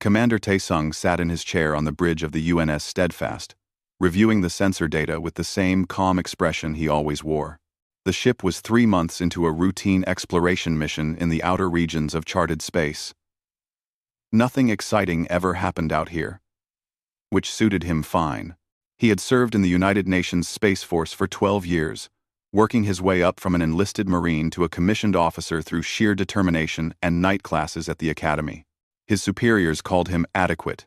Commander Taesung sat in his chair on the bridge of the UNS Steadfast, reviewing the sensor data with the same calm expression he always wore. The ship was 3 months into a routine exploration mission in the outer regions of charted space. Nothing exciting ever happened out here, which suited him fine. He had served in the United Nations Space Force for 12 years, working his way up from an enlisted Marine to a commissioned officer through sheer determination and night classes at the Academy. His superiors called him adequate.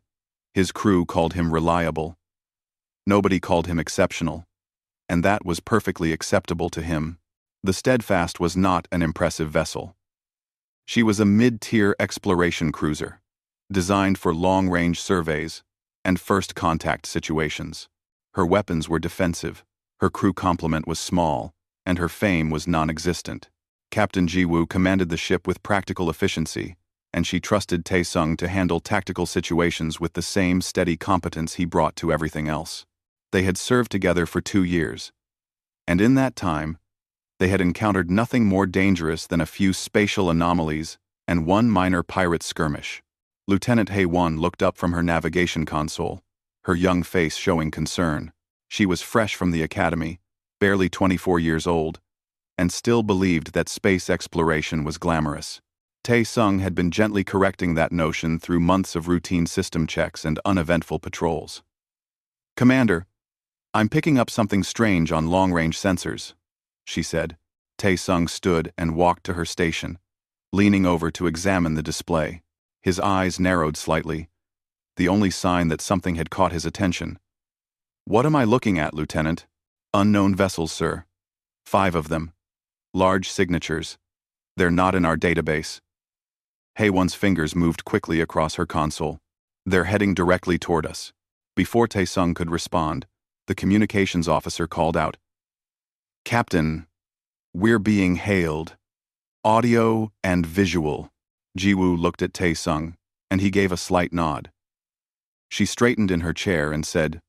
His crew called him reliable. Nobody called him exceptional, and that was perfectly acceptable to him. The Steadfast was not an impressive vessel. She was a mid-tier exploration cruiser, designed for long-range surveys and first-contact situations. Her weapons were defensive, her crew complement was small, and her fame was non-existent. Captain Ji-woo commanded the ship with practical efficiency, and she trusted Taesung to handle tactical situations with the same steady competence he brought to everything else. They had served together for 2 years, and in that time, they had encountered nothing more dangerous than a few spatial anomalies and one minor pirate skirmish. Lieutenant Hae-won looked up from her navigation console, her young face showing concern. She was fresh from the academy, barely 24 years old, and still believed that space exploration was glamorous. Taesung had been gently correcting that notion through months of routine system checks and uneventful patrols. "Commander, I'm picking up something strange on long-range sensors," she said. Taesung stood and walked to her station, leaning over to examine the display. His eyes narrowed slightly, the only sign that something had caught his attention. "What am I looking at, Lieutenant?" "Unknown vessels, sir. 5 of them. Large signatures. They're not in our database." Hae-won's fingers moved quickly across her console. "They're heading directly toward us." Before Taesung could respond, the communications officer called out, "Captain, we're being hailed. Audio and visual." Ji-woo looked at Taesung, and he gave a slight nod. She straightened in her chair and said,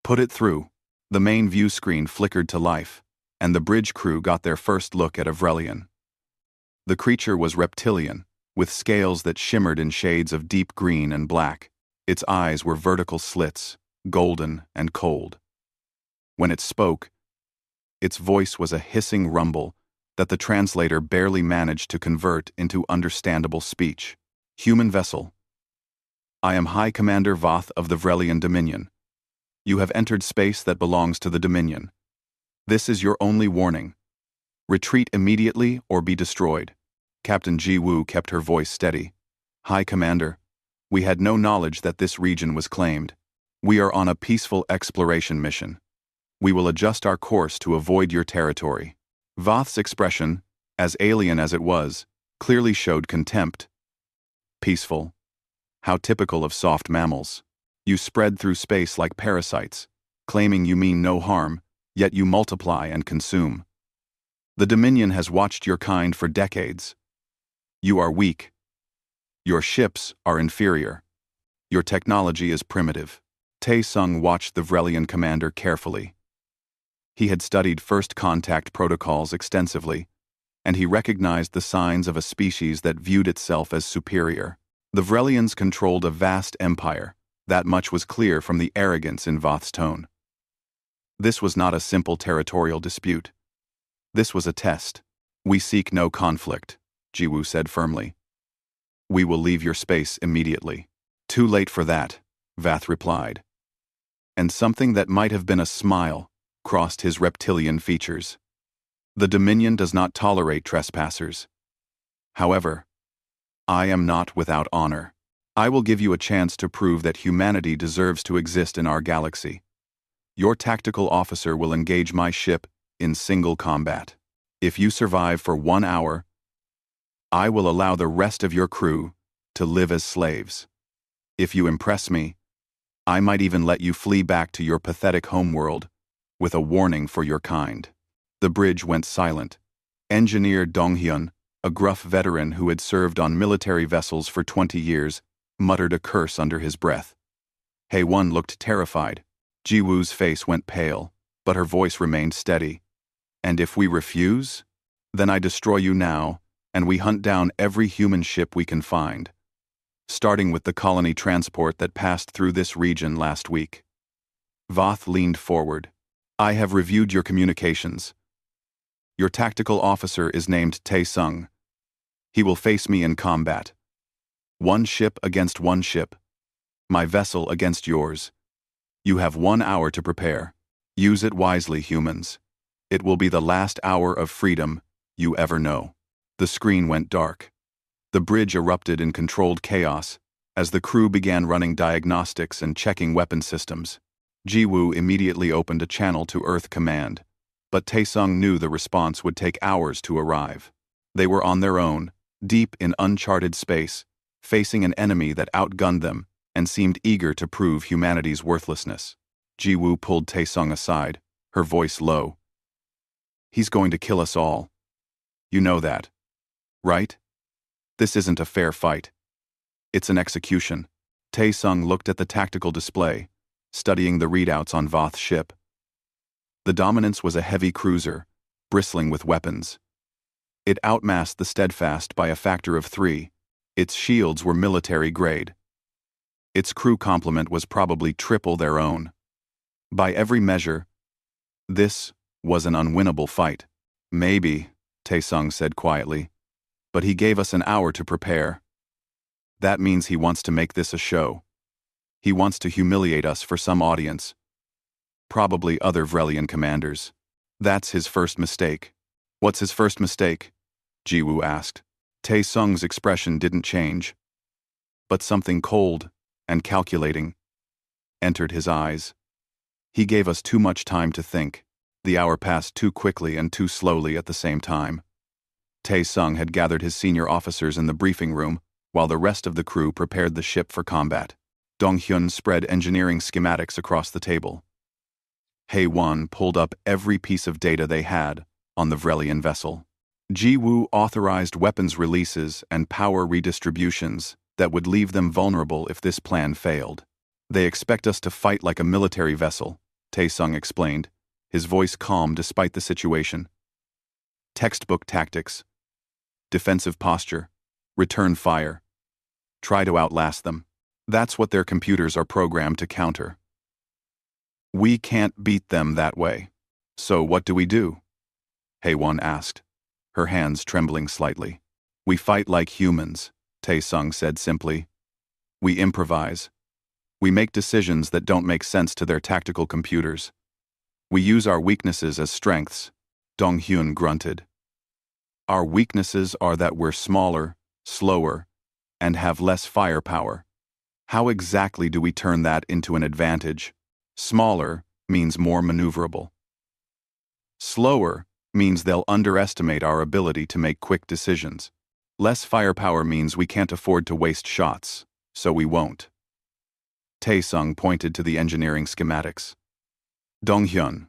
"Put it through." The main view screen flickered to life, and the bridge crew got their first look at a Vrelian. The creature was reptilian, with scales that shimmered in shades of deep green and black. Its eyes were vertical slits, golden and cold. When it spoke, its voice was a hissing rumble that the translator barely managed to convert into understandable speech. "Human vessel. I am High Commander Voth of the Vrelian Dominion. You have entered space that belongs to the Dominion. This is your only warning. Retreat immediately or be destroyed." Captain Ji-woo kept her voice steady. "High Commander, we had no knowledge that this region was claimed. We are on a peaceful exploration mission. We will adjust our course to avoid your territory." Voth's expression, as alien as it was, clearly showed contempt. "Peaceful? How typical of soft mammals. You spread through space like parasites, claiming you mean no harm, yet you multiply and consume. The Dominion has watched your kind for decades. You are weak. Your ships are inferior. Your technology is primitive." Taesung watched the Vrelian commander carefully. He had studied first contact protocols extensively, and he recognized the signs of a species that viewed itself as superior. The Vrelians controlled a vast empire. That much was clear from the arrogance in Voth's tone. This was not a simple territorial dispute. This was a test. "We seek no conflict," Ji-woo said firmly. "We will leave your space immediately." "Too late for that," Voth replied. And something that might have been a smile crossed his reptilian features. "The Dominion does not tolerate trespassers. However, I am not without honor. I will give you a chance to prove that humanity deserves to exist in our galaxy. Your tactical officer will engage my ship in single combat. If you survive for 1 hour, I will allow the rest of your crew to live as slaves. If you impress me, I might even let you flee back to your pathetic homeworld with a warning for your kind." The bridge went silent. Engineer Dong-hyun, a gruff veteran who had served on military vessels for 20 years, muttered a curse under his breath. Hae-won looked terrified. Ji-woo's face went pale, but her voice remained steady. "And if we refuse? Then I destroy you now, and we hunt down every human ship we can find. starting with the colony transport that passed through this region last week. Voth leaned forward. I have reviewed your communications. Your tactical officer is named Tae-sung. He will face me in combat. One ship against one ship. My vessel against yours. You have 1 hour to prepare. Use it wisely, humans. It will be the last hour of freedom you ever know. The screen went dark. The bridge erupted in controlled chaos as the crew began running diagnostics and checking weapon systems. Jiwoo immediately opened a channel to Earth Command, but Tae-sung knew the response would take hours to arrive. They were on their own, deep in uncharted space, facing an enemy that outgunned them and seemed eager to prove humanity's worthlessness. Jiwoo pulled Tae-sung aside, her voice low. He's going to kill us all. You know that, right? This isn't a fair fight. It's an execution. Tae-sung looked at the tactical display, studying the readouts on Voth's ship. The Dominance was a heavy cruiser, bristling with weapons. It outmassed the Steadfast by a factor of 3. Its shields were military grade. Its crew complement was probably triple their own. By every measure, this was an unwinnable fight. Maybe, Tae-sung said quietly, but he gave us an hour to prepare. That means he wants to make this a show. He wants to humiliate us for some audience. Probably other Vrelian commanders. That's his first mistake. What's his first mistake? Jiwoo asked. Tae-sung's expression didn't change. But something cold and calculating entered his eyes. He gave us too much time to think. The hour passed too quickly and too slowly at the same time. Tae-sung had gathered his senior officers in the briefing room while the rest of the crew prepared the ship for combat. Dong-hyun spread engineering schematics across the table. Hae-won pulled up every piece of data they had on the Vrelian vessel. Jiwoo authorized weapons releases and power redistributions that would leave them vulnerable if this plan failed. They expect us to fight like a military vessel, Tae-sung explained, his voice calm despite the situation. Textbook tactics. Defensive posture. Return fire. Try to outlast them. That's what their computers are programmed to counter. We can't beat them that way. So what do we do? Hae-won asked, her hands trembling slightly. We fight like humans, Tae-sung said simply. We improvise. We make decisions that don't make sense to their tactical computers. We use our weaknesses as strengths, Dong-hyun grunted. Our weaknesses are that we're smaller, slower, and have less firepower. How exactly do we turn that into an advantage? Smaller means more maneuverable. Slower means they'll underestimate our ability to make quick decisions. Less firepower means we can't afford to waste shots, so we won't. Tae-sung pointed to the engineering schematics. Dong-hyun,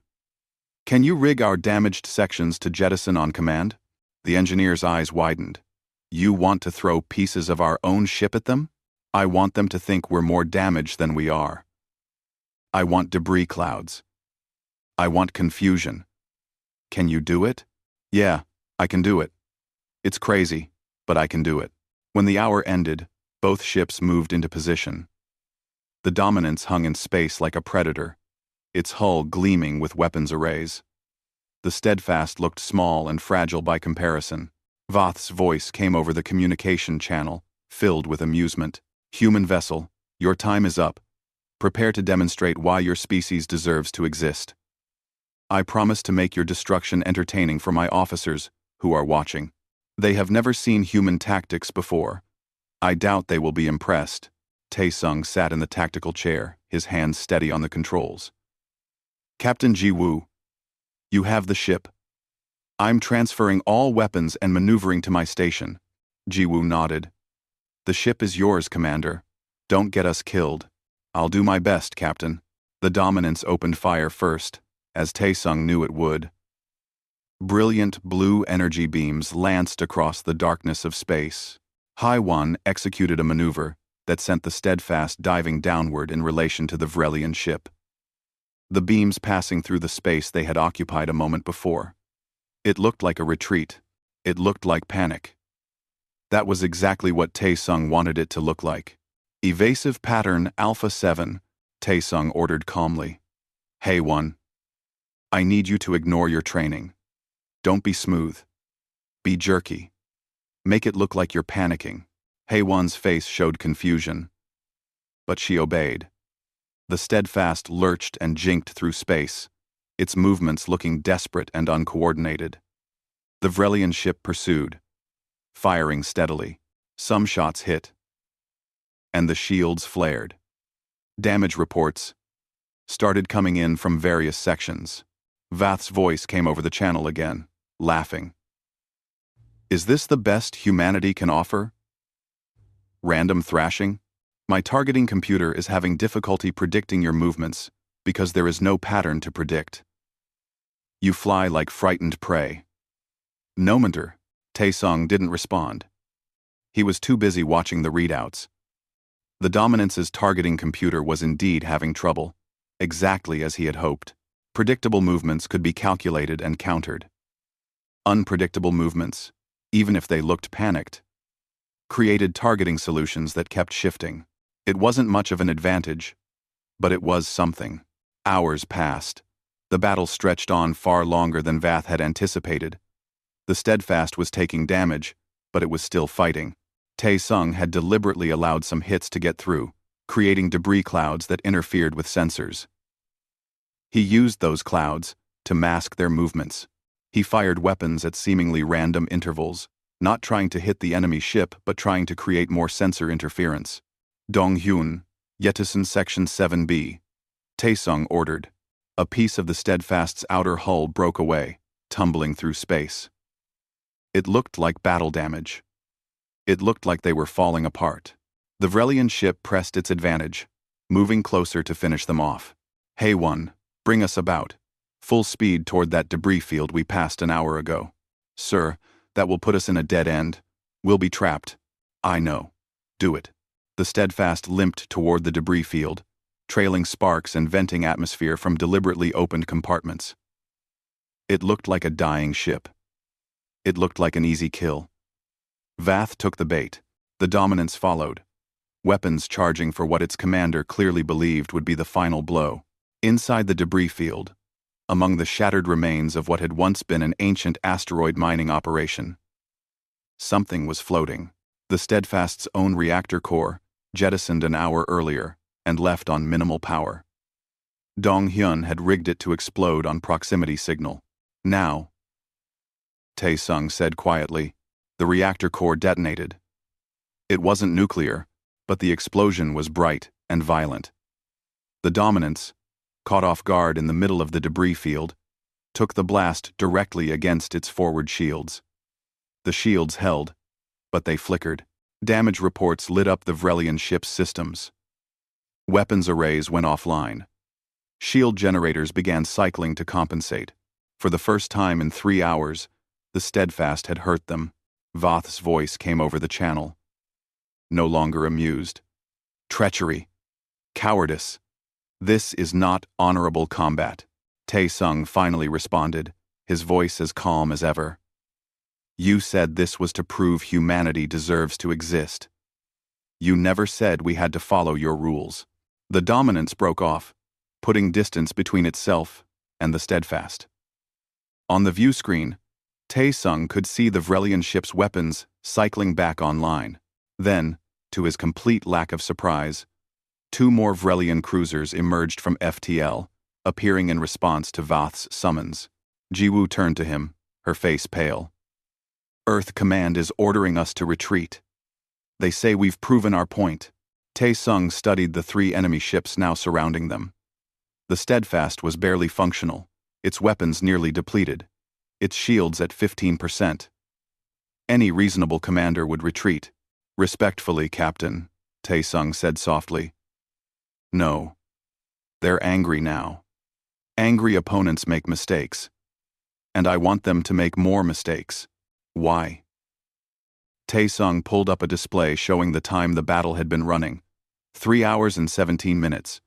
can you rig our damaged sections to jettison on command? The engineer's eyes widened. You want to throw pieces of our own ship at them? I want them to think we're more damaged than we are. I want debris clouds. I want confusion. Can you do it? Yeah, I can do it. It's crazy, but I can do it. When the hour ended, both ships moved into position. The Dominance hung in space like a predator, its hull gleaming with weapons arrays. The Steadfast looked small and fragile by comparison. Voth's voice came over the communication channel, filled with amusement. Human vessel, your time is up. Prepare to demonstrate why your species deserves to exist. I promise to make your destruction entertaining for my officers who are watching. They have never seen human tactics before. I doubt they will be impressed. Tae-sung sat in the tactical chair, his hands steady on the controls. Captain Jiwoo, you have the ship. I'm transferring all weapons and maneuvering to my station. Jiwoo nodded. The ship is yours, Commander. Don't get us killed. I'll do my best, Captain. The Dominance opened fire first, as Tae-sung knew it would. Brilliant blue energy beams lanced across the darkness of space. Hae-won executed a maneuver that sent the Steadfast diving downward in relation to the Vrelian ship. The beams passing through the space they had occupied a moment before. It looked like a retreat. It looked like panic. That was exactly what Tae-sung wanted it to look like. Evasive pattern Alpha 7, Tae-sung ordered calmly. Hey one. I need you to ignore your training. Don't be smooth. Be jerky. Make it look like you're panicking. Haewon's face showed confusion. But she obeyed. The Steadfast lurched and jinked through space, its movements looking desperate and uncoordinated. The Vrelian ship pursued, firing steadily. Some shots hit. And the shields flared. Damage reports started coming in from various sections. Vath's voice came over the channel again, laughing. Is this the best humanity can offer? Random thrashing? My targeting computer is having difficulty predicting your movements because there is no pattern to predict. You fly like frightened prey. No mentor. Tae-sung didn't respond. He was too busy watching the readouts. The Dominance's targeting computer was indeed having trouble, exactly as he had hoped. Predictable movements could be calculated and countered. Unpredictable movements, even if they looked panicked, created targeting solutions that kept shifting. It wasn't much of an advantage, but it was something. Hours passed. The battle stretched on far longer than Vath had anticipated. The Steadfast was taking damage, but it was still fighting. Tae-sung had deliberately allowed some hits to get through, creating debris clouds that interfered with sensors. He used those clouds to mask their movements. He fired weapons at seemingly random intervals, not trying to hit the enemy ship but trying to create more sensor interference. Dong-hyun, Yetison Section 7B. Tae-sung ordered. A piece of the Steadfast's outer hull broke away, tumbling through space. It looked like battle damage. It looked like they were falling apart. The Vrelian ship pressed its advantage, moving closer to finish them off. Hey one, bring us about. Full speed toward that debris field we passed an hour ago. Sir, that will put us in a dead end. We'll be trapped. I know. Do it. The Steadfast limped toward the debris field, trailing sparks and venting atmosphere from deliberately opened compartments. It looked like a dying ship. It looked like an easy kill. Vath took the bait. The Dominance followed, weapons charging for what its commander clearly believed would be the final blow. Inside the debris field, among the shattered remains of what had once been an ancient asteroid mining operation, something was floating. The Steadfast's own reactor core, jettisoned an hour earlier, and left on minimal power. Dong-hyun had rigged it to explode on proximity signal. Now, Tae-sung said quietly, the reactor core detonated. It wasn't nuclear, but the explosion was bright and violent. The Dominance, caught off guard in the middle of the debris field, took the blast directly against its forward shields. The shields held, but they flickered. Damage reports lit up the Vrelian ship's systems. Weapons arrays went offline. Shield generators began cycling to compensate. For the first time in 3 hours, the Steadfast had hurt them. Vath's voice came over the channel. No longer amused. Treachery. Cowardice. This is not honorable combat. Tae-sung finally responded, his voice as calm as ever. You said this was to prove humanity deserves to exist. You never said we had to follow your rules. The Dominance broke off, putting distance between itself and the Steadfast. On the view screen, Tae-sung could see the Vrelian ship's weapons cycling back online. Then, to his complete lack of surprise, 2 more Vrelian cruisers emerged from FTL, appearing in response to Vath's summons. Jiwoo turned to him, her face pale. Earth Command is ordering us to retreat. They say we've proven our point. Tae-sung studied the 3 enemy ships now surrounding them. The Steadfast was barely functional, its weapons nearly depleted, its shields at 15%. Any reasonable commander would retreat. Respectfully, Captain, Tae-sung said softly. No. They're angry now. Angry opponents make mistakes. And I want them to make more mistakes. Why? Tae-sung pulled up a display showing the time the battle had been running. 3 hours and 17 minutes.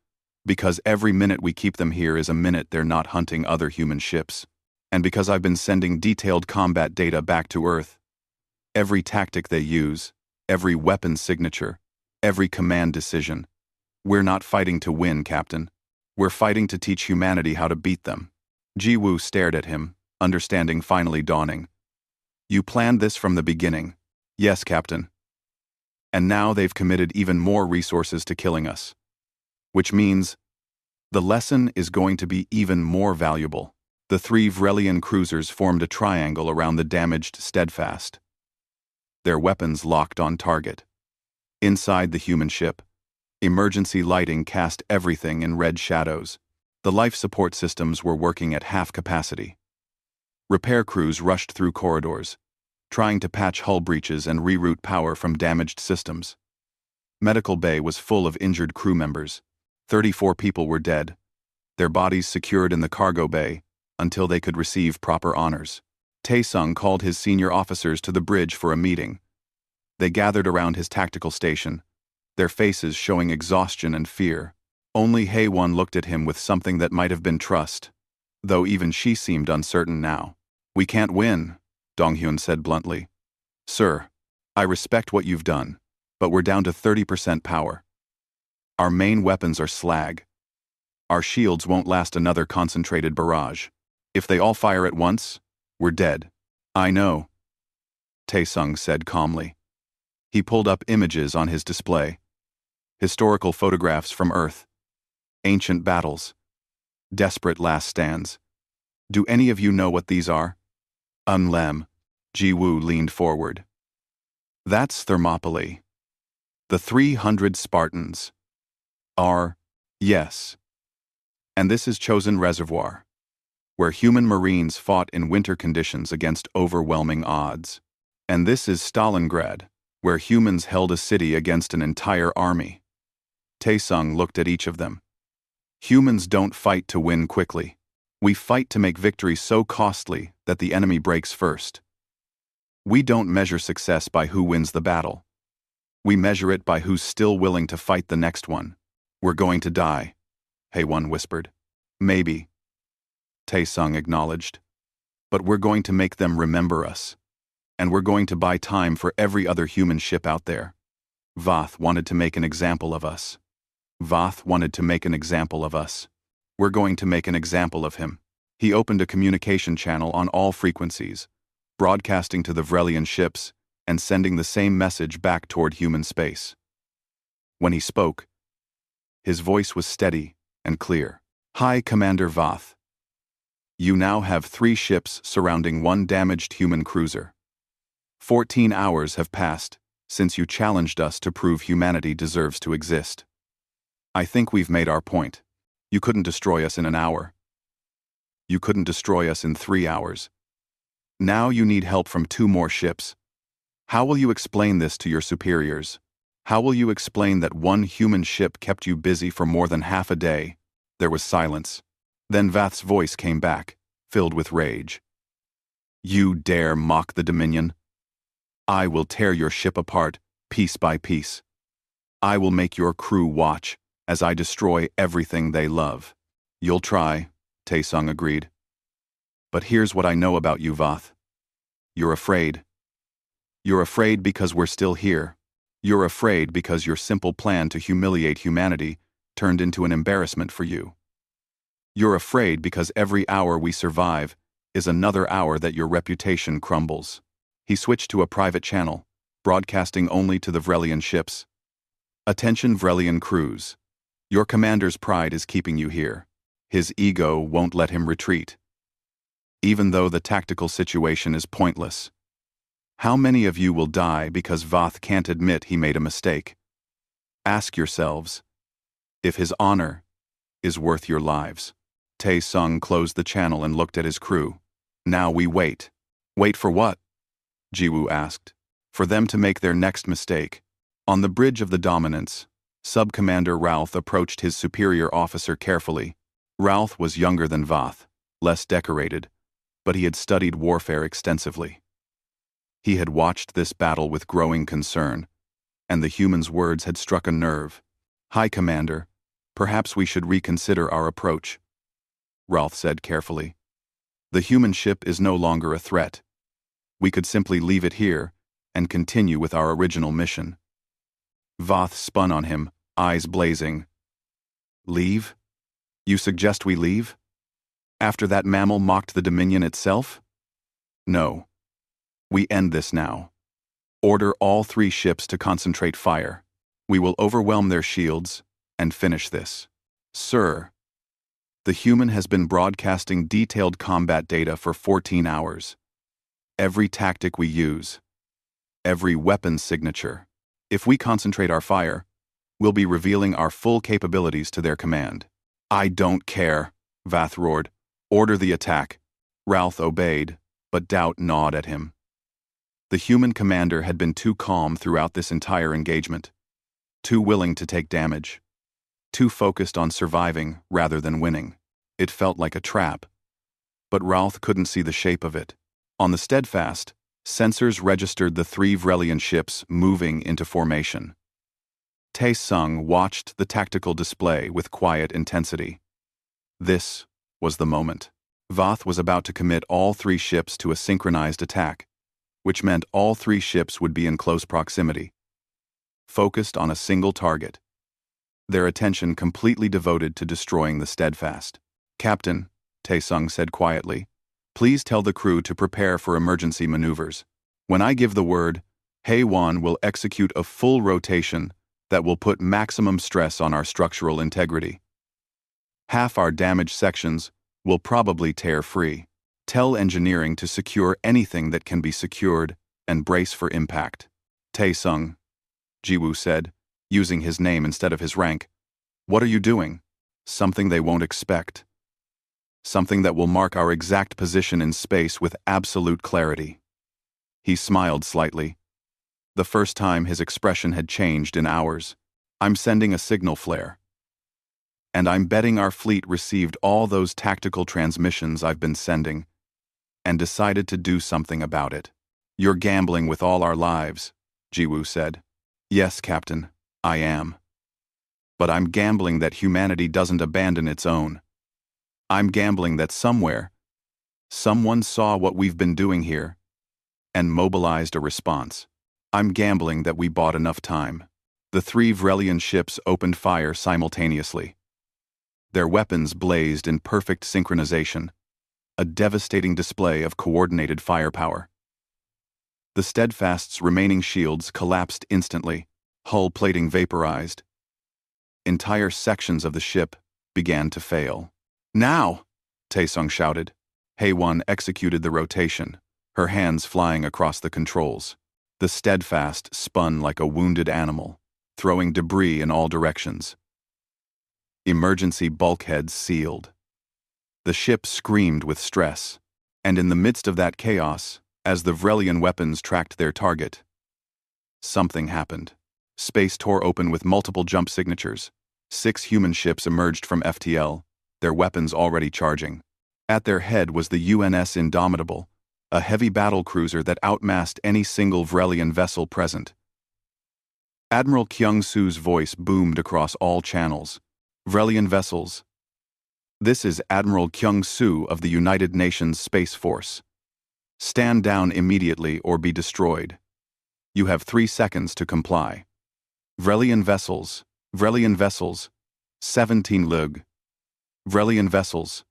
Because every minute we keep them here is a minute they're not hunting other human ships. And because I've been sending detailed combat data back to Earth. Every tactic they use, every weapon signature, every command decision. We're not fighting to win, Captain. We're fighting to teach humanity how to beat them. Ji-woo stared at him, understanding finally dawning. You planned this from the beginning. Yes, Captain. And now they've committed even more resources to killing us. Which means the lesson is going to be even more valuable. The three Vrelian cruisers formed a triangle around the damaged Steadfast. Their weapons locked on target. Inside the human ship, emergency lighting cast everything in red shadows. The life support systems were working at half capacity. Repair crews rushed through corridors, trying to patch hull breaches and reroute power from damaged systems. Medical bay was full of injured crew members. 34 people were dead, their bodies secured in the cargo bay until they could receive proper honors. Taesung called his senior officers to the bridge for a meeting. They gathered around his tactical station, their faces showing exhaustion and fear. Only Haewon looked at him with something that might have been trust, though even she seemed uncertain now. We can't win, Donghyun said bluntly. Sir, I respect what you've done, but we're down to 30% power. Our main weapons are slag. Our shields won't last another concentrated barrage. If they all fire at once, we're dead. I know, Taesung said calmly. He pulled up images on his display. Historical photographs from Earth. Ancient battles. Desperate last stands. Do any of you know what these are? Unlem. Ji-woo leaned forward. That's Thermopylae. The 300 Spartans. Yes. And this is Chosen Reservoir, where human marines fought in winter conditions against overwhelming odds. And this is Stalingrad, where humans held a city against an entire army. Taesung looked at each of them. Humans don't fight to win quickly. We fight to make victory so costly that the enemy breaks first. We don't measure success by who wins the battle. We measure it by who's still willing to fight the next one. We're going to die, Haewon whispered. Maybe, Taesung acknowledged. But we're going to make them remember us. And we're going to buy time for every other human ship out there. Vath wanted to make an example of us. Vath wanted to make an example of us. We're going to make an example of him. He opened a communication channel on all frequencies, broadcasting to the Vrelian ships and sending the same message back toward human space. When he spoke, his voice was steady and clear. Hi, Commander Vath. You now have 3 ships surrounding 1 damaged human cruiser. 14 hours have passed since you challenged us to prove humanity deserves to exist. I think we've made our point. You couldn't destroy us in an hour. You couldn't destroy us in 3 hours. Now you need help from 2 more ships. How will you explain this to your superiors? How will you explain that 1 human ship kept you busy for more than half a day? There was silence. Then Vath's voice came back, filled with rage. You dare mock the Dominion? I will tear your ship apart, piece by piece. I will make your crew watch as I destroy everything they love. You'll try, Taesung agreed. But here's what I know about you, Vath. You're afraid. You're afraid because we're still here. You're afraid because your simple plan to humiliate humanity turned into an embarrassment for you. You're afraid because every hour we survive is another hour that your reputation crumbles. He switched to a private channel, broadcasting only to the Vrelian ships. Attention Vrelian crews. Your commander's pride is keeping you here. His ego won't let him retreat. Even though the tactical situation is pointless. How many of you will die because Vath can't admit he made a mistake? Ask yourselves if his honor is worth your lives. Taesung closed the channel and looked at his crew. Now we wait. Wait for what? Ji-woo asked. For them to make their next mistake. On the bridge of the Dominance, Sub-Commander Ralph approached his superior officer carefully. Ralph was younger than Vath, less decorated, but he had studied warfare extensively. He had watched this battle with growing concern, and the human's words had struck a nerve. Hi, Commander. Perhaps we should reconsider our approach, Ralph said carefully. The human ship is no longer a threat. We could simply leave it here and continue with our original mission. Voth spun on him, eyes blazing. Leave? You suggest we leave? After that mammal mocked the Dominion itself? No. We end this now. Order all 3 ships to concentrate fire. We will overwhelm their shields and finish this. Sir, the human has been broadcasting detailed combat data for 14 hours. Every tactic we use, every weapon signature. If we concentrate our fire, we'll be revealing our full capabilities to their command. I don't care, Vath roared. Order the attack. Ralph obeyed, but doubt gnawed at him. The human commander had been too calm throughout this entire engagement, too willing to take damage, too focused on surviving rather than winning. It felt like a trap, but Ralph couldn't see the shape of it. On the Steadfast, sensors registered the 3 Vrelian ships moving into formation. Tae-sung watched the tactical display with quiet intensity. This was the moment. Voth was about to commit all 3 ships to a synchronized attack, which meant all 3 ships would be in close proximity, focused on a single target, their attention completely devoted to destroying the Steadfast. Captain, Tae-sung said quietly, please tell the crew to prepare for emergency maneuvers. When I give the word, Hae-won will execute a full rotation that will put maximum stress on our structural integrity. Half our damaged sections will probably tear free. Tell engineering to secure anything that can be secured and brace for impact. Tae-sung, Jiwoo said, using his name instead of his rank. What are you doing? Something they won't expect. Something that will mark our exact position in space with absolute clarity. He smiled slightly. The first time his expression had changed in hours. I'm sending a signal flare. And I'm betting our fleet received all those tactical transmissions I've been sending and decided to do something about it. You're gambling with all our lives, Jiwoo said. Yes, Captain, I am. But I'm gambling that humanity doesn't abandon its own. I'm gambling that somewhere, someone saw what we've been doing here and mobilized a response. I'm gambling that we bought enough time. The 3 Vrelian ships opened fire simultaneously. Their weapons blazed in perfect synchronization, a devastating display of coordinated firepower. The Steadfast's remaining shields collapsed instantly, hull plating vaporized. Entire sections of the ship began to fail. Now! Tae-sung shouted. Hae-won executed the rotation, her hands flying across the controls. The Steadfast spun like a wounded animal, throwing debris in all directions. Emergency bulkheads sealed. The ship screamed with stress, and in the midst of that chaos, as the Vrelian weapons tracked their target, something happened. Space tore open with multiple jump signatures. 6 human ships emerged from FTL, their weapons already charging. At their head was the UNS Indomitable, a heavy battle cruiser that outmassed any single Vrelian vessel present. Admiral Kyung-soo's voice boomed across all channels. Vrelian vessels. This is Admiral Kyung-soo of the United Nations Space Force. Stand down immediately or be destroyed. You have 3 seconds to comply. Vrelian vessels, 17 lug. Vrelian vessels.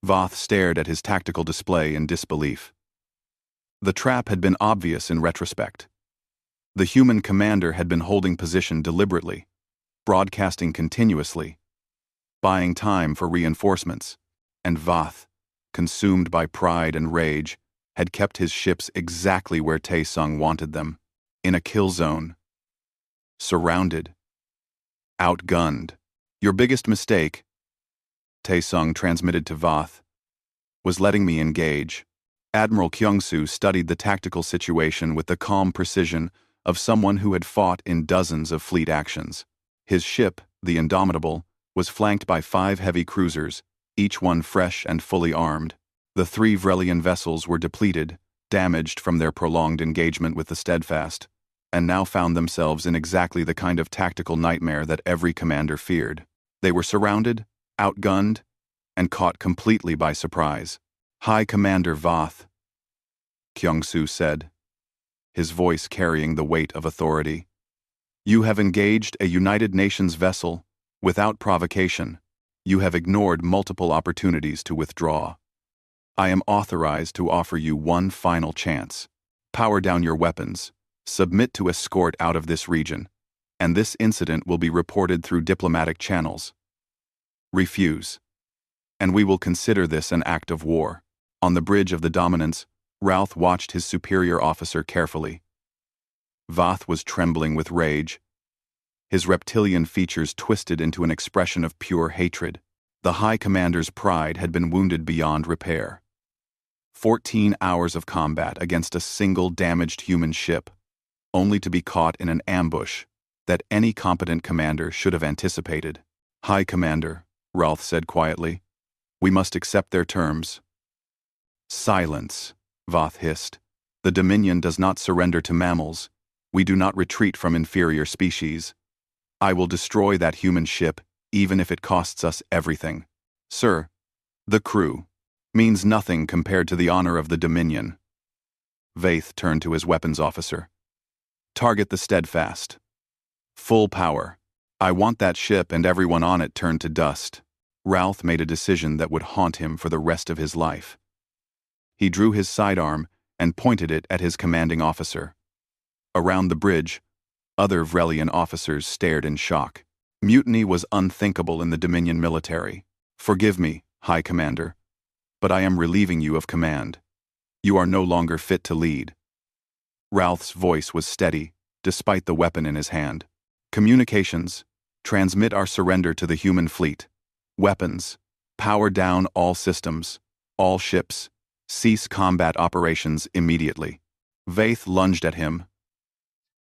Voth stared at his tactical display in disbelief. The trap had been obvious in retrospect. The human commander had been holding position deliberately, broadcasting continuously, buying time for reinforcements, and Voth, consumed by pride and rage, had kept his ships exactly where Tae-sung wanted them, in a kill zone. Surrounded. Outgunned. Your biggest mistake, Tae-sung transmitted to Voth, was letting me engage. Admiral Kyung-soo studied the tactical situation with the calm precision of someone who had fought in dozens of fleet actions. His ship, the Indomitable, was flanked by 5 heavy cruisers, each one fresh and fully armed. The 3 Vrelian vessels were depleted, damaged from their prolonged engagement with the Steadfast, and now found themselves in exactly the kind of tactical nightmare that every commander feared. They were surrounded, outgunned, and caught completely by surprise. High Commander Voth, Kyung-soo said, his voice carrying the weight of authority. "You have engaged a United Nations vessel without provocation. You have ignored multiple opportunities to withdraw. I am authorized to offer you one final chance. Power down your weapons, submit to escort out of this region, and this incident will be reported through diplomatic channels. Refuse, and we will consider this an act of war." On the bridge of the Dominance, Ralph watched his superior officer carefully. Vath was trembling with rage. His reptilian features twisted into an expression of pure hatred. The High Commander's pride had been wounded beyond repair. 14 hours of combat against a single damaged human ship, only to be caught in an ambush that any competent commander should have anticipated. "High Commander," Ralph said quietly, "we must accept their terms." "Silence," Vath hissed. "The Dominion does not surrender to mammals. We do not retreat from inferior species. I will destroy that human ship, even if it costs us everything. Sir, the crew means nothing compared to the honor of the Dominion." Vath turned to his weapons officer. "Target the Steadfast. Full power. I want that ship and everyone on it turned to dust." Ralph made a decision that would haunt him for the rest of his life. He drew his sidearm and pointed it at his commanding officer. Around the bridge, other Vrelian officers stared in shock. Mutiny was unthinkable in the Dominion military. "Forgive me, High Commander, but I am relieving you of command. You are no longer fit to lead." Ralph's voice was steady, despite the weapon in his hand. "Communications, transmit our surrender to the human fleet. Weapons, power down all systems, all ships. Cease combat operations immediately." Vath lunged at him,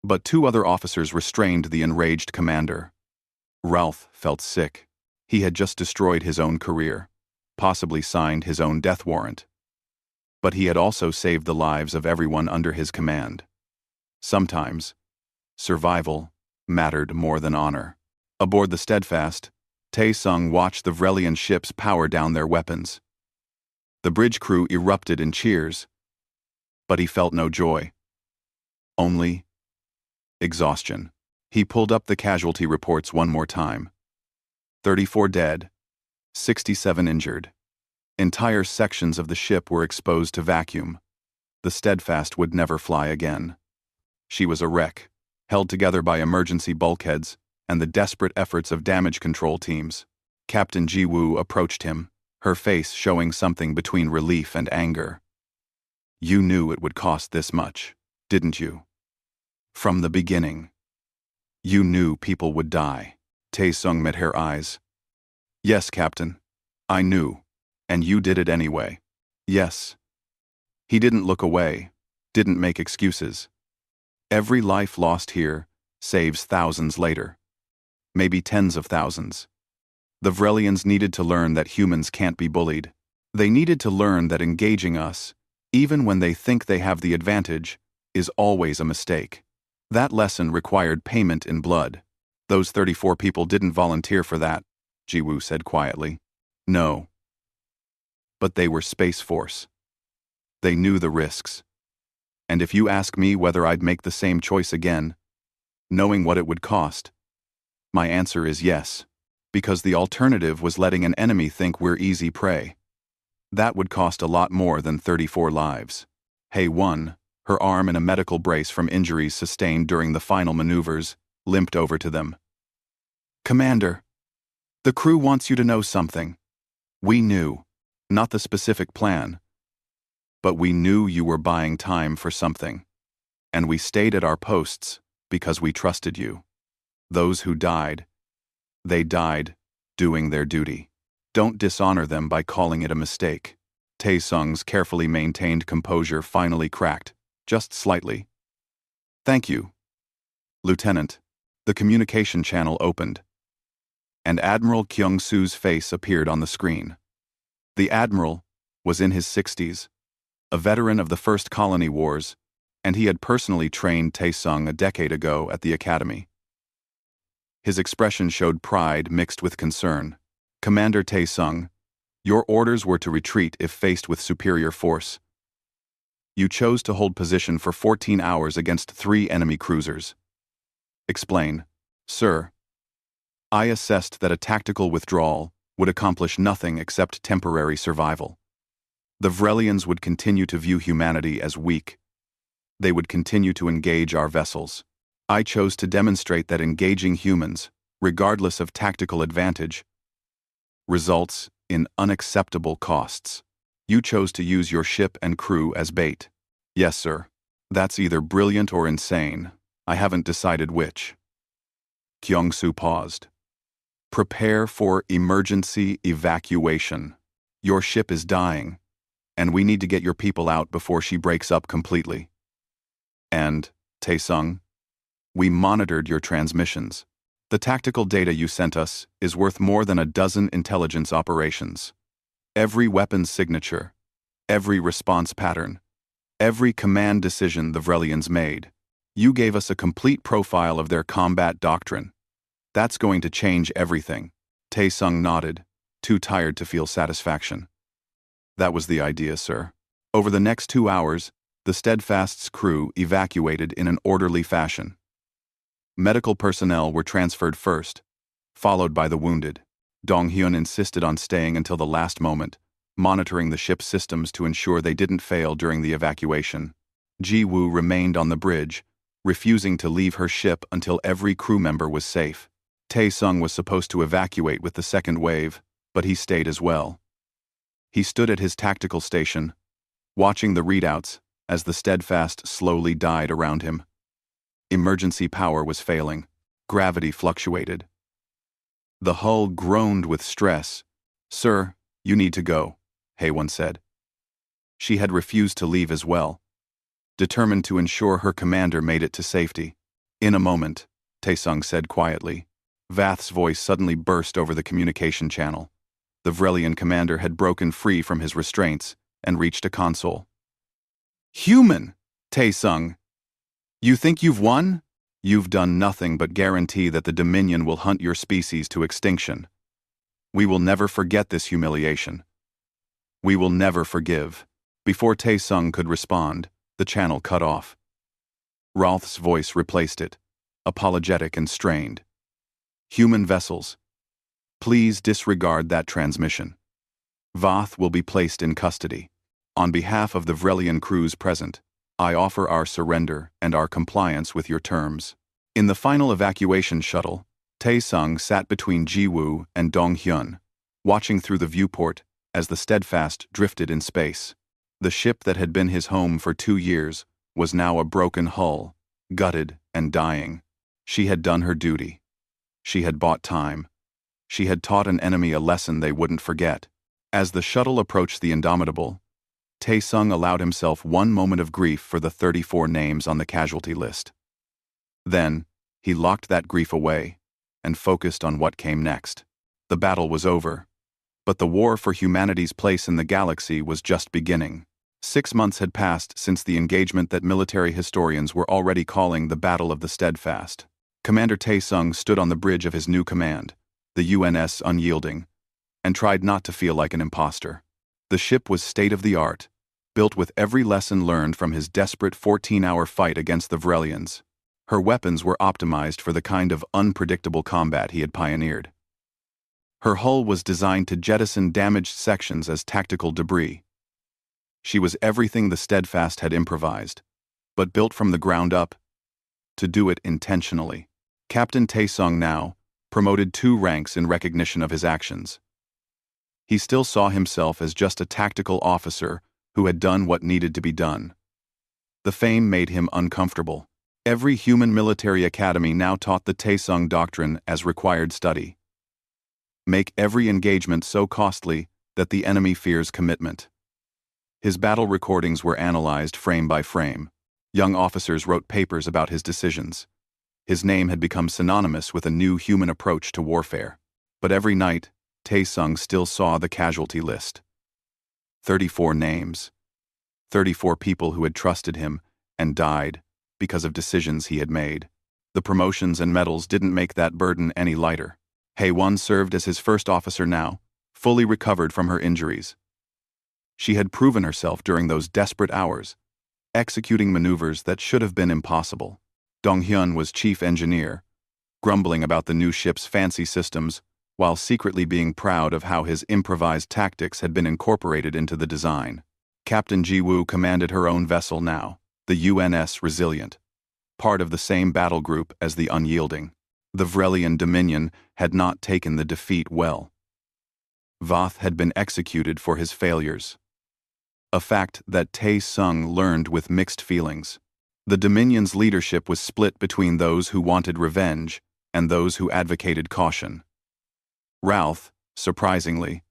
but two other officers restrained the enraged commander. Ralph felt sick. He had just destroyed his own career, possibly signed his own death warrant. But he had also saved the lives of everyone under his command. Sometimes, survival mattered more than honor. Aboard the Steadfast, Tae-sung watched the Vrelian ships power down their weapons. The bridge crew erupted in cheers, but he felt no joy. Only exhaustion. He pulled up the casualty reports one more time. 34 dead, 67 injured. Entire sections of the ship were exposed to vacuum. The Steadfast would never fly again. She was a wreck, held together by emergency bulkheads and the desperate efforts of damage control teams. Captain Ji-woo approached him, her face showing something between relief and anger. "You knew it would cost this much, didn't you? From the beginning. You knew people would die." Tae-sung met her eyes. "Yes, Captain. I knew. And you did it anyway." "Yes." He didn't look away, didn't make excuses. Every life lost here saves thousands later. Maybe tens of thousands. The Vrelians needed to learn that humans can't be bullied. They needed to learn that engaging us, even when they think they have the advantage, is always a mistake. That lesson required payment in blood. "Those 34 people didn't volunteer for that," Ji-woo said quietly. "No. But they were Space Force. They knew the risks. And if you ask me whether I'd make the same choice again, knowing what it would cost, my answer is yes. Because the alternative was letting an enemy think we're easy prey. That would cost a lot more than 34 lives." Hae-won, her arm in a medical brace from injuries sustained during the final maneuvers, limped over to them. "Commander, the crew wants you to know something. We knew, not the specific plan, but we knew you were buying time for something. And we stayed at our posts because we trusted you. Those who died, they died doing their duty. Don't dishonor them by calling it a mistake." Tae-sung's carefully maintained composure finally cracked, just slightly. "Thank you, Lieutenant." The communication channel opened, and Admiral Kyung-soo's face appeared on the screen. The Admiral was in his 60s, a veteran of the First Colony Wars, and he had personally trained Tae-sung a decade ago at the Academy. His expression showed pride mixed with concern. "Commander Tae-sung, your orders were to retreat if faced with superior force. You chose to hold position for 14 hours against 3 enemy cruisers. Explain. Sir, I assessed that a tactical withdrawal would accomplish nothing except temporary survival. The Vrelians would continue to view humanity as weak. They would continue to engage our vessels. I chose to demonstrate that engaging humans, regardless of tactical advantage, results in unacceptable costs. You chose to use your ship and crew as bait. Yes, sir. That's either brilliant or insane. I haven't decided which. Kyung-soo paused. Prepare for emergency evacuation. Your ship is dying, and we need to get your people out before she breaks up completely. And, Tae-sung, we monitored your transmissions. The tactical data you sent us is worth more than a dozen intelligence operations. Every weapon's signature, every response pattern, every command decision the Vrelians made. You gave us a complete profile of their combat doctrine. That's going to change everything. Tae-sung nodded, too tired to feel satisfaction. That was the idea, sir. Over the next 2 hours, the Steadfast's crew evacuated in an orderly fashion. Medical personnel were transferred first, followed by the wounded. Dong-hyun insisted on staying until the last moment, monitoring the ship's systems to ensure they didn't fail during the evacuation. Ji-woo remained on the bridge, refusing to leave her ship until every crew member was safe. Tae-sung was supposed to evacuate with the second wave, but he stayed as well. He stood at his tactical station, watching the readouts as the Steadfast slowly died around him. Emergency power was failing. Gravity fluctuated. The hull groaned with stress. Sir, you need to go, Haewon said. She had refused to leave as well, determined to ensure her commander made it to safety. In a moment, Tae-sung said quietly. Vath's voice suddenly burst over the communication channel. The Vrelian commander had broken free from his restraints and reached a console. Human! Tae-sung. You think you've won? You've done nothing but guarantee that the Dominion will hunt your species to extinction. We will never forget this humiliation. We will never forgive. Before Tae-sung could respond, the channel cut off. Rolf's voice replaced it, apologetic and strained. Human vessels, please disregard that transmission. Vath will be placed in custody. On behalf of the Vrelian crews present, I offer our surrender and our compliance with your terms. In the final evacuation shuttle, Tae-sung sat between Ji-woo and Dong-hyun, watching through the viewport as the Steadfast drifted in space. The ship that had been his home for 2 years was now a broken hull, gutted and dying. She had done her duty. She had bought time. She had taught an enemy a lesson they wouldn't forget. As the shuttle approached the Indomitable, Tae-sung allowed himself one moment of grief for the 34 names on the casualty list. Then, he locked that grief away and focused on what came next. The battle was over, but the war for humanity's place in the galaxy was just beginning. 6 months had passed since the engagement that military historians were already calling the Battle of the Steadfast. Commander Tae-sung stood on the bridge of his new command, the UNS Unyielding, and tried not to feel like an imposter. The ship was state-of-the-art, built with every lesson learned from his desperate 14-hour fight against the Vrelians. Her weapons were optimized for the kind of unpredictable combat he had pioneered. Her hull was designed to jettison damaged sections as tactical debris. She was everything the Steadfast had improvised, but built from the ground up, to do it intentionally. Captain Tae-sung now promoted 2 ranks in recognition of his actions. He still saw himself as just a tactical officer who had done what needed to be done. The fame made him uncomfortable. Every human military academy now taught the Tae-sung doctrine as required study. Make every engagement so costly that the enemy fears commitment. His battle recordings were analyzed frame by frame. Young officers wrote papers about his decisions. His name had become synonymous with a new human approach to warfare. But every night, Tae-sung still saw the casualty list. 34 names. 34 people who had trusted him and died because of decisions he had made. The promotions and medals didn't make that burden any lighter. Haewon served as his first officer now, fully recovered from her injuries. She had proven herself during those desperate hours, executing maneuvers that should have been impossible. Dong-hyun was chief engineer, grumbling about the new ship's fancy systems while secretly being proud of how his improvised tactics had been incorporated into the design. Captain Ji-woo commanded her own vessel now, the UNS Resilient, part of the same battle group as the Unyielding. The Vrelian Dominion had not taken the defeat well. Voth had been executed for his failures, a fact that Tae-sung learned with mixed feelings. The Dominion's leadership was split between those who wanted revenge and those who advocated caution. Ralph, surprisingly,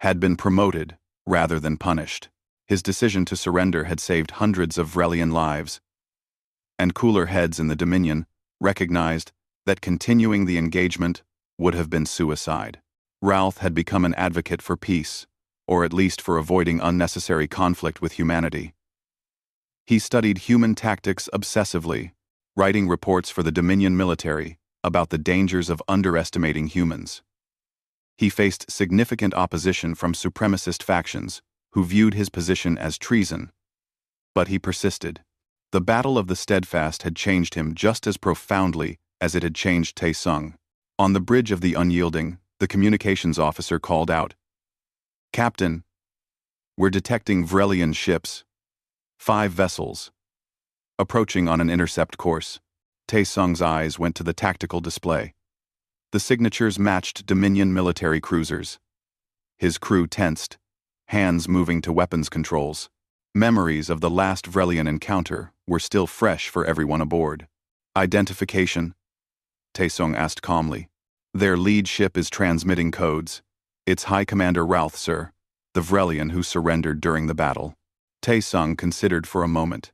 had been promoted rather than punished. His decision to surrender had saved hundreds of Vrelian lives, and cooler heads in the Dominion recognized that continuing the engagement would have been suicide. Ralph had become an advocate for peace, or at least for avoiding unnecessary conflict with humanity. He studied human tactics obsessively, writing reports for the Dominion military about the dangers of underestimating humans. He faced significant opposition from supremacist factions who viewed his position as treason, but he persisted. The Battle of the Steadfast had changed him just as profoundly as it had changed Tae-sung. On the bridge of the Unyielding, the communications officer called out, "Captain, we're detecting Vrelian ships. 5 vessels. Approaching on an intercept course." Tae-sung's eyes went to the tactical display. The signatures matched Dominion military cruisers. His crew tensed, hands moving to weapons controls. Memories of the last Vrelian encounter were still fresh for everyone aboard. "Identification?" Tae-sung asked calmly. "Their lead ship is transmitting codes. It's High Commander Ralph, sir, the Vrelian who surrendered during the battle." Tae-sung considered for a moment.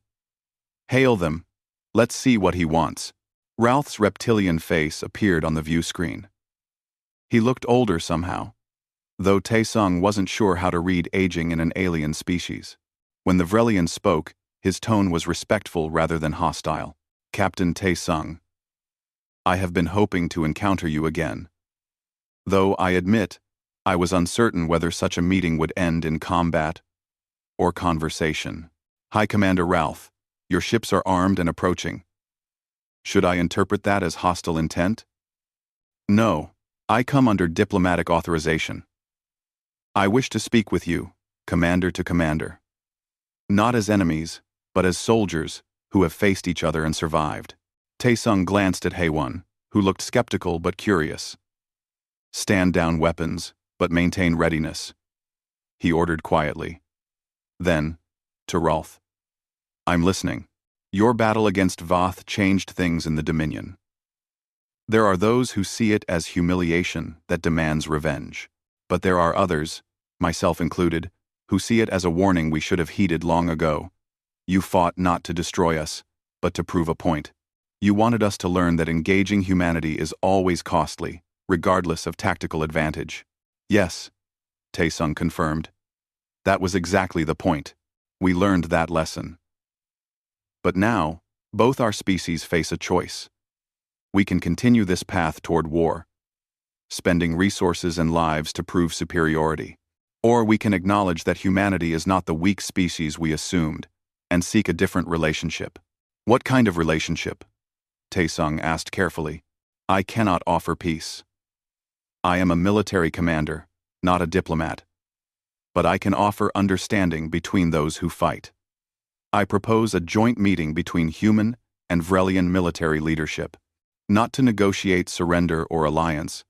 "Hail them. Let's see what he wants." Ralph's reptilian face appeared on the view screen. He looked older somehow, though Tae-sung wasn't sure how to read aging in an alien species. When the Vrelian spoke, his tone was respectful rather than hostile. "Captain Tae-sung, I have been hoping to encounter you again. Though I admit, I was uncertain whether such a meeting would end in combat or conversation. High Commander Ralph, your ships are armed and approaching. Should I interpret that as hostile intent?" "No, I come under diplomatic authorization. I wish to speak with you, commander to commander. Not as enemies, but as soldiers who have faced each other and survived." Tae-sung glanced at Haewon, who looked skeptical but curious. "Stand down weapons, but maintain readiness," he ordered quietly. Then, to Ralph, "I'm listening. Your battle against Voth changed things in the Dominion. There are those who see it as humiliation that demands revenge. But there are others, myself included, who see it as a warning we should have heeded long ago. You fought not to destroy us, but to prove a point. You wanted us to learn that engaging humanity is always costly, regardless of tactical advantage." "Yes," Tae-sung confirmed. "That was exactly the point. We learned that lesson. But now, both our species face a choice. We can continue this path toward war, spending resources and lives to prove superiority. Or we can acknowledge that humanity is not the weak species we assumed, and seek a different relationship." "What kind of relationship?" Tae-sung asked carefully. "I cannot offer peace. I am a military commander, not a diplomat. But I can offer understanding between those who fight. I propose a joint meeting between human and Vrelian military leadership, not to negotiate surrender or alliance,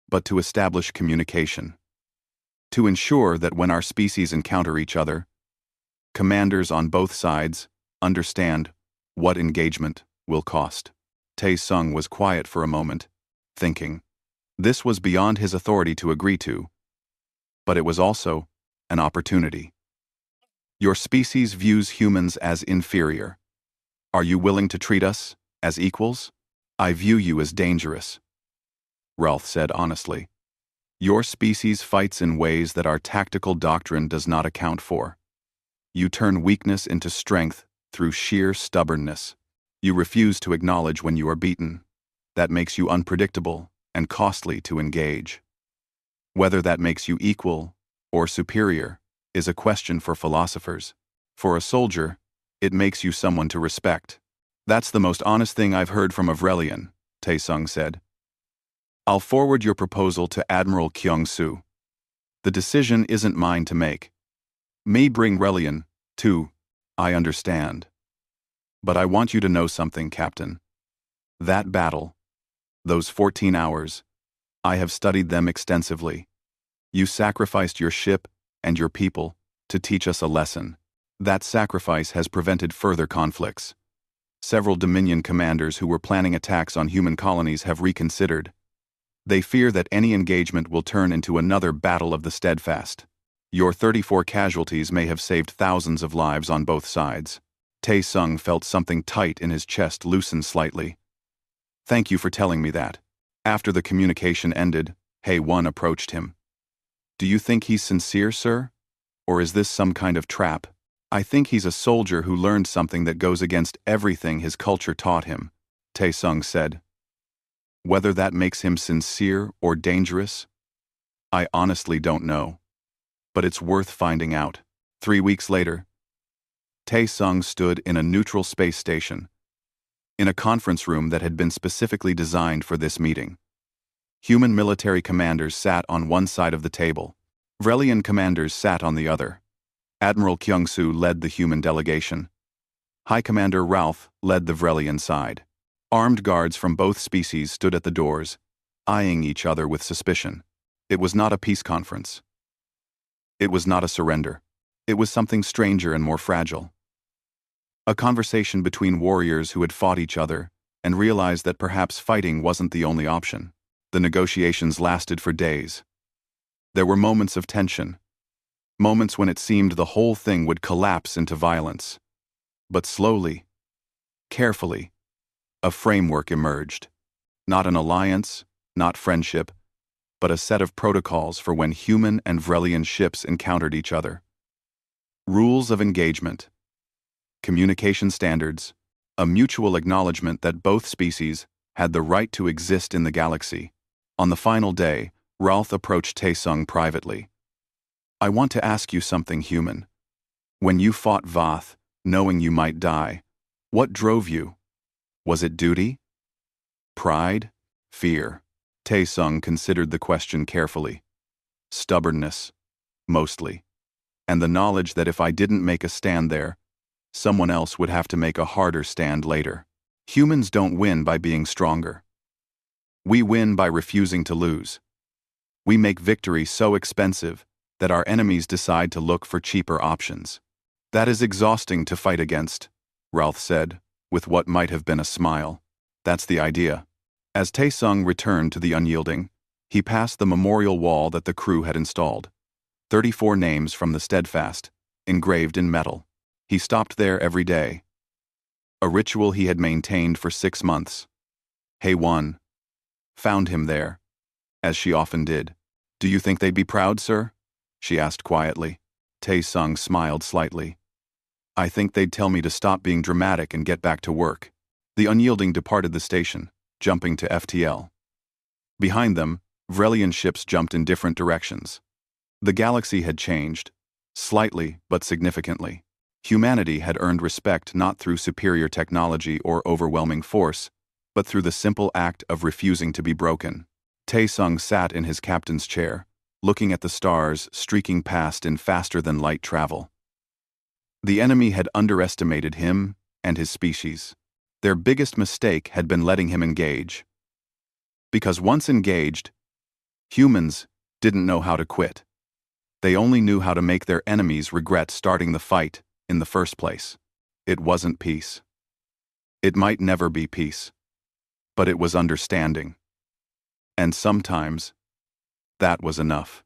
but to establish communication. To ensure that when our species encounter each other, commanders on both sides understand what engagement will cost." Tae-sung was quiet for a moment, thinking. This was beyond his authority to agree to, but it was also an opportunity. "Your species views humans as inferior. Are you willing to treat us as equals?" "I view you as dangerous," Ralph said honestly. "Your species fights in ways that our tactical doctrine does not account for. You turn weakness into strength through sheer stubbornness. You refuse to acknowledge when you are beaten. That makes you unpredictable and costly to engage. Whether that makes you equal or superior is a question for philosophers. For a soldier, it makes you someone to respect. That's the most honest thing I've heard from Avrelian, Taesung said. I'll forward your proposal to Admiral Kyung-soo. The decision isn't mine to make. Me bring Relian, too, I understand. But I want you to know something, Captain. That battle, those 14 hours, I have studied them extensively. You sacrificed your ship and your people to teach us a lesson. That sacrifice has prevented further conflicts. Several Dominion commanders who were planning attacks on human colonies have reconsidered. They fear that any engagement will turn into another Battle of the Steadfast. Your 34 casualties may have saved thousands of lives on both sides. Taesung felt something tight in his chest loosen slightly. Thank you for telling me that. After the communication ended, Hae-won approached him. Do you think he's sincere, sir? Or is this some kind of trap? I think he's a soldier who learned something that goes against everything his culture taught him, Taesung said. Whether that makes him sincere or dangerous, I honestly don't know. But it's worth finding out. 3 weeks later, Taesung stood in a neutral space station, in a conference room that had been specifically designed for this meeting. Human military commanders sat on one side of the table. Vrelian commanders sat on the other. Admiral Kyung-soo led the human delegation. High Commander Ralph led the Vrelian side. Armed guards from both species stood at the doors, eyeing each other with suspicion. It was not a peace conference. It was not a surrender. It was something stranger and more fragile. A conversation between warriors who had fought each other and realized that perhaps fighting wasn't the only option. The negotiations lasted for days. There were moments of tension, moments when it seemed the whole thing would collapse into violence. But slowly, carefully, a framework emerged. Not an alliance, not friendship, but a set of protocols for when human and Vrelian ships encountered each other. Rules of engagement, communication standards, a mutual acknowledgement that both species had the right to exist in the galaxy. On the final day, Ralph approached Taesung privately. I want to ask you something, human. When you fought Voth, knowing you might die, what drove you? Was it duty? Pride? Fear? Taesung considered the question carefully. Stubbornness, mostly. And the knowledge that if I didn't make a stand there, someone else would have to make a harder stand later. Humans don't win by being stronger. We win by refusing to lose. We make victory so expensive that our enemies decide to look for cheaper options. That is exhausting to fight against, Ralph said, with what might have been a smile. That's the idea. As Taesung returned to the Unyielding, he passed the memorial wall that the crew had installed. 34 names from the Steadfast, engraved in metal. He stopped there every day. A ritual he had maintained for 6 months. Hae-won found him there, as she often did. Do you think they'd be proud, sir? She asked quietly. Taesung smiled slightly. I think they'd tell me to stop being dramatic and get back to work. The Unyielding departed the station, jumping to FTL. Behind them, Vrelian ships jumped in different directions. The galaxy had changed, slightly but significantly. Humanity had earned respect not through superior technology or overwhelming force, but through the simple act of refusing to be broken. Taesung sat in his captain's chair, looking at the stars streaking past in faster-than-light travel. The enemy had underestimated him and his species. Their biggest mistake had been letting him engage. Because once engaged, humans didn't know how to quit. They only knew how to make their enemies regret starting the fight in the first place. It wasn't peace. It might never be peace. But it was understanding. And sometimes, that was enough.